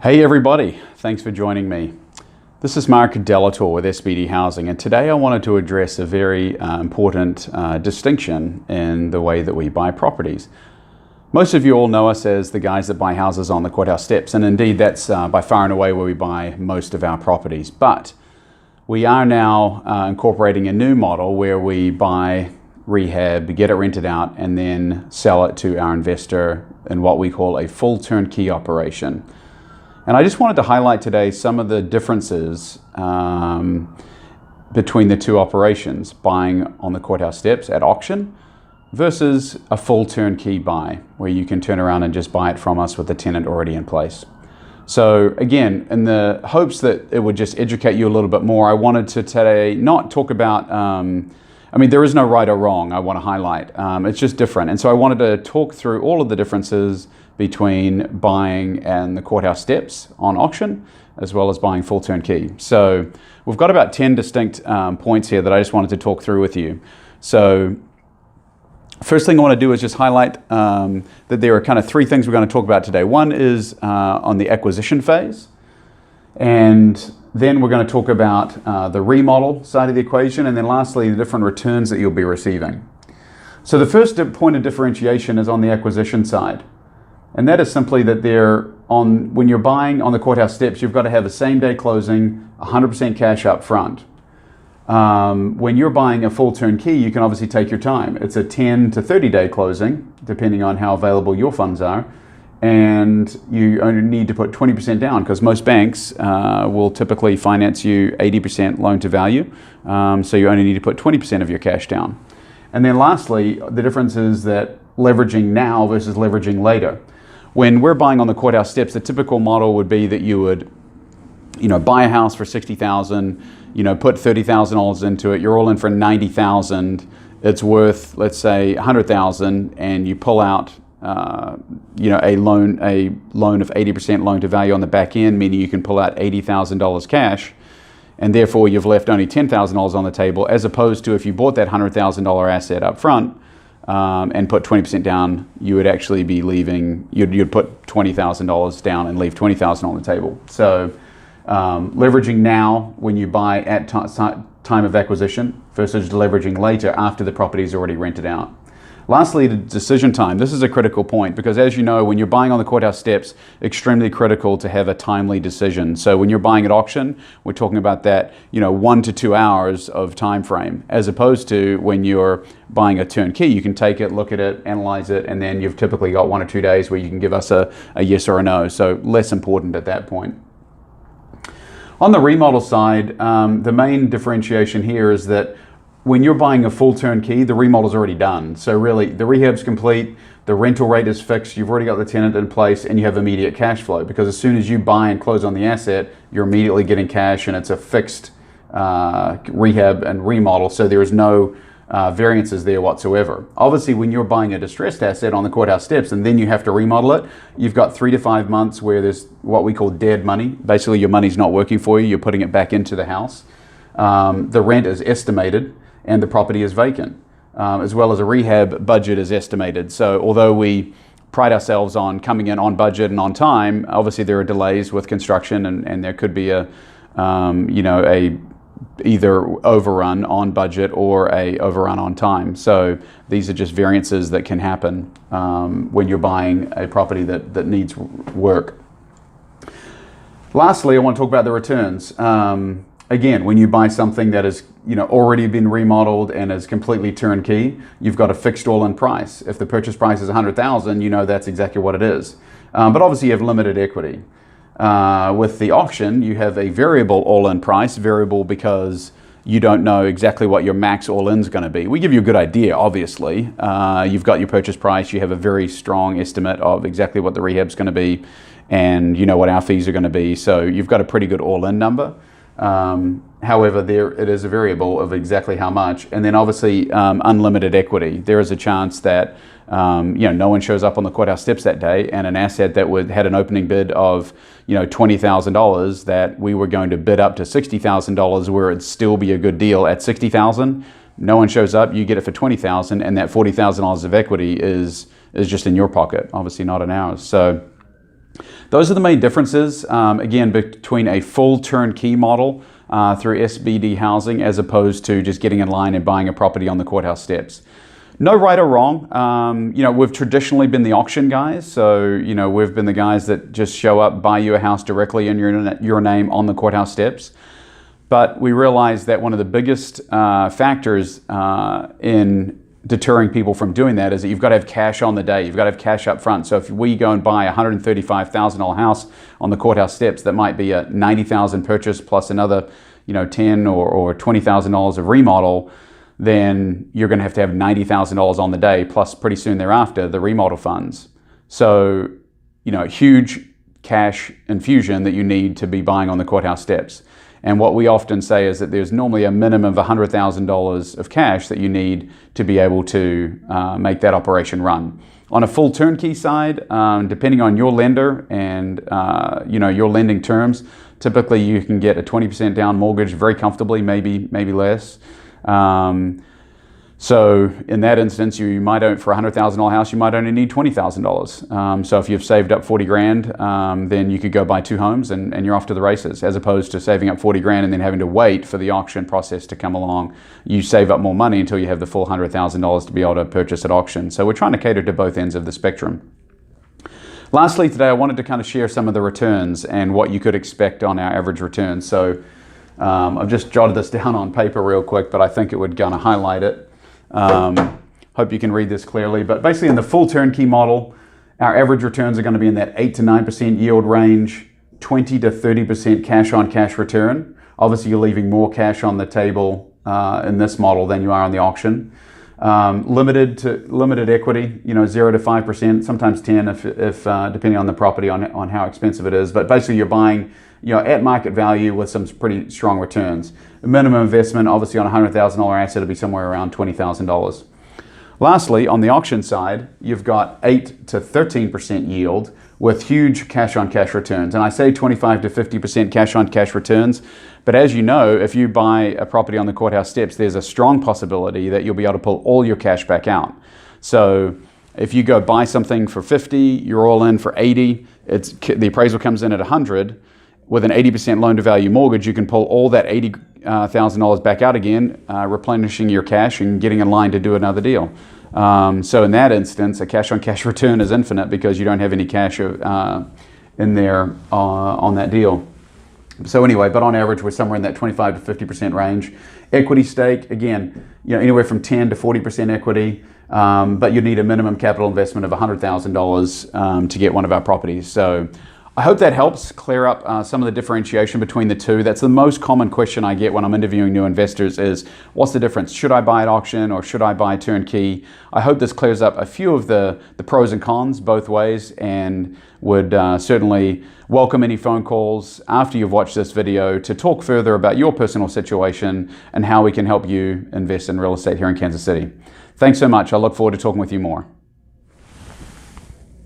Hey everybody, thanks for joining me. This is Marck with SBD Housing, and today I wanted to address a very important distinction in the way that we buy properties. Most of you all know us as the guys that buy houses on the courthouse steps, and indeed that's by far and away where we buy most of our properties. But we are now incorporating a new model where we buy, rehab, get it rented out, and then sell it to our investor in what we call a full turnkey operation. And I just wanted to highlight today some of the differences between the two operations, buying on the courthouse steps at auction versus a full turnkey buy, where you can turn around and just buy it from us with the tenant already in place. So again, in the hopes that it would just educate you a little bit more, I wanted to today not talk about, there is no right or wrong, I want to highlight. It's just different. And so I wanted to talk through all of the differences between buying and the courthouse steps on auction, as well as buying full turnkey. So we've got about 10 distinct points here that I just wanted to talk through with you. So first thing I want to do is just highlight that there are kind of three things we're going to talk about today. One is on the acquisition phase, and then we're going to talk about the remodel side of the equation, and then lastly, the different returns that you'll be receiving. So the first point of differentiation is on the acquisition side. And that is simply that when you're buying on the courthouse steps, you've got to have a same-day closing, 100% cash up front. When you're buying a full turnkey, you can obviously take your time. It's a 10 to 30-day closing, depending on how available your funds are. And you only need to put 20% down, because most banks will typically finance you 80% loan to value. So you only need to put 20% of your cash down. And then lastly, the difference is that leveraging now versus leveraging later. When we're buying on the courthouse steps, the typical model would be that you would, buy a house for $60,000, put $30,000 into it. You're all in for $90,000. It's worth, let's say, $100,000, and you pull out, a loan of 80% loan to value on the back end, meaning you can pull out $80,000 cash, and therefore you've left only $10,000 on the table, as opposed to if you bought that $100,000 asset up front. And put 20% down, you would actually be leaving, you'd put $20,000 down and leave $20,000 on the table. So leveraging now when you buy at time of acquisition versus leveraging later after the property is already rented out. Lastly, the decision time. This is a critical point, because as you know, when you're buying on the courthouse steps, extremely critical to have a timely decision. So when you're buying at auction, we're talking about that 1 to 2 hours of time frame, as opposed to when you're buying a turnkey. You can take it, look at it, analyze it, and then you've typically got 1 or 2 days where you can give us a yes or a no. So less important at that point. On the remodel side, the main differentiation here is that when you're buying a full turnkey, the remodel's already done. So really, the rehab's complete, the rental rate is fixed, you've already got the tenant in place, and you have immediate cash flow. Because as soon as you buy and close on the asset, you're immediately getting cash, and it's a fixed rehab and remodel, so there is no variances there whatsoever. Obviously, when you're buying a distressed asset on the courthouse steps and then you have to remodel it, you've got 3 to 5 months where there's what we call dead money. Basically, your money's not working for you, you're putting it back into the house. The rent is estimated, and the property is vacant, as well as a rehab budget is estimated. So although we pride ourselves on coming in on budget and on time, obviously there are delays with construction, and there could be either overrun on budget or a overrun on time. So these are just variances that can happen when you're buying a property that needs work. Lastly, I want to talk about the returns. Again, when you buy something that has already been remodeled and is completely turnkey, you've got a fixed all-in price. If the purchase price is $100,000, that's exactly what it is. But obviously you have limited equity. With the auction, you have a variable all-in price, variable because you don't know exactly what your max all-in is going to be. We give you a good idea, obviously. You've got your purchase price, you have a very strong estimate of exactly what the rehab's going to be, and you know what our fees are going to be, so you've got a pretty good all-in number. However, it is a variable of exactly how much, and then obviously unlimited equity. There is a chance that no one shows up on the courthouse steps that day, and an asset that had an opening bid of $20,000 that we were going to bid up to $60,000, where it'd still be a good deal at $60,000. No one shows up, you get it for $20,000, and that $40,000 of equity is just in your pocket, obviously not in ours. So those are the main differences, again, between a full turnkey model through SBD Housing as opposed to just getting in line and buying a property on the courthouse steps. No right or wrong. We've traditionally been the auction guys. So, we've been the guys that just show up, buy you a house directly in your name on the courthouse steps. But we realize that one of the biggest factors in deterring people from doing that is that you've got to have cash on the day. You've got to have cash up front. So if we go and buy a $135,000 house on the courthouse steps, that might be a $90,000 purchase plus another, $10,000 or $20,000 of remodel, then you're going to have $90,000 on the day, plus pretty soon thereafter the remodel funds. So, huge cash infusion that you need to be buying on the courthouse steps. And what we often say is that there's normally a minimum of $100,000 of cash that you need to be able to make that operation run. On a full turnkey side, depending on your lender and your lending terms, typically you can get a 20% down mortgage very comfortably, maybe less. So in that instance, you might own, for a $100,000 house, you might only need $20,000. So if you've saved up 40 grand, then you could go buy 2 homes and you're off to the races, as opposed to saving up 40 grand and then having to wait for the auction process to come along. You save up more money until you have the full $100,000 to be able to purchase at auction. So we're trying to cater to both ends of the spectrum. Lastly, today I wanted to kind of share some of the returns and what you could expect on our average returns. So I've just jotted this down on paper real quick, but I think it would kind of highlight it. Hope you can read this clearly, but basically in the full turnkey model, our average returns are going to be in that 8 to 9% yield range, 20 to 30% cash on cash return. Obviously you're leaving more cash on the table in this model than you are on the auction. Limited equity, 0 to 5%, sometimes 10 if depending on the property on how expensive it is. But basically you're buying at market value with some pretty strong returns. The minimum investment, obviously on a $100,000 asset, will be somewhere around $20,000. Lastly, on the auction side, you've got 8 to 13% yield with huge cash on cash returns. And I say 25 to 50% cash on cash returns, but as you know, if you buy a property on the courthouse steps, there's a strong possibility that you'll be able to pull all your cash back out. So if you go buy something for 50, you're all in for 80, the appraisal comes in at 100, with an 80% loan to value mortgage, you can pull all that $80,000 back out again, replenishing your cash and getting in line to do another deal. So in that instance, a cash on cash return is infinite because you don't have any cash in there on that deal. So anyway, but on average, we're somewhere in that 25 to 50% range. Equity stake, again, anywhere from 10 to 40% equity, but you need a minimum capital investment of $100,000 to get one of our properties. So I hope that helps clear up some of the differentiation between the two. That's the most common question I get when I'm interviewing new investors is, what's the difference? Should I buy at auction or should I buy turnkey? I hope this clears up a few of the pros and cons both ways, and would certainly welcome any phone calls after you've watched this video to talk further about your personal situation and how we can help you invest in real estate here in Kansas City. Thanks so much. I look forward to talking with you more.